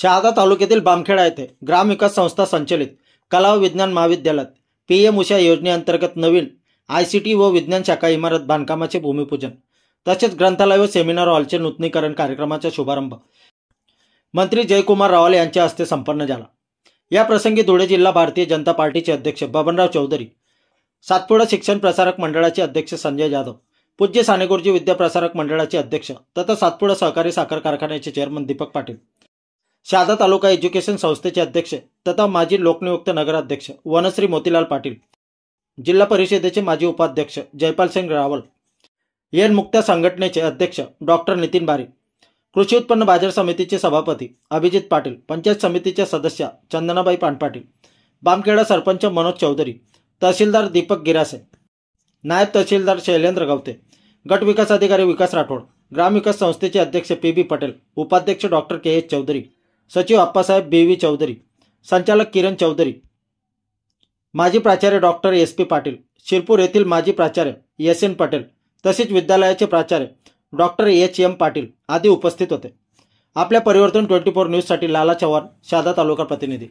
शहादा तालुक्यातील बामखेडा येथे ग्रामविकास संस्था संचलित कला व विज्ञान महाविद्यालयात पीएम उषा योजनेअंतर्गत नवीन आयसीटी व विज्ञान शाखा इमारत बांधकामाचे भूमिपूजन तसेच ग्रंथालय व सेमिनार हॉलचे नूतनीकरण कार्यक्रमाचा शुभारंभ मंत्री जयकुमार रावल यांच्या हस्ते संपन्न झाला। या प्रसंगी धुळे जिल्हा भारतीय जनता पार्टीचे अध्यक्ष बबनराव चौधरी, सातपुडा शिक्षण प्रसारक मंडळाचे अध्यक्ष संजय जाधव, पूज्य सानेगुरुजी विद्या प्रसारक मंडळाचे अध्यक्ष तथा सातपुडा सहकारी साखर कारखान्याचे चेअरमन दीपक पाटील, शहादा तालुका एज्युकेशन संस्थेचे अध्यक्ष तथा माजी लोकनियुक्त नगराध्यक्ष वनश्री मोतीलाल पाटील, जिल्हा परिषदेचे माजी उपाध्यक्ष जयपाल सिंग रावल, एन मुक्ता संघटनेचे अध्यक्ष डॉक्टर नितीन बारी, कृषी उत्पन्न बाजार समितीचे सभापती अभिजित पाटील, पंचायत समितीच्या सदस्य चंदनाबाई पानपाटील, बामखेडा सरपंच मनोज चौधरी, तहसीलदार दीपक गिरासे, नायब तहसीलदार शैलेंद्र गवते, गट विकास अधिकारी विकास राठोड, ग्रामविकास संस्थेचे अध्यक्ष पी पटेल, उपाध्यक्ष डॉक्टर के चौधरी, सचिव अप्पासाहेब बी चौधरी, संचालक किरण चौधरी, माजी प्राचार्य डॉक्टर SP पाटील, शिरपूर येथील माजी प्राचार्य SN पटेल तसेच विद्यालयाचे प्राचार्य डॉक्टर HM पाटील आदी उपस्थित होते। आपल्या परिवर्तन 24 न्यूज साठी लाला चव्हाण, शहादा तालुका प्रतिनिधी।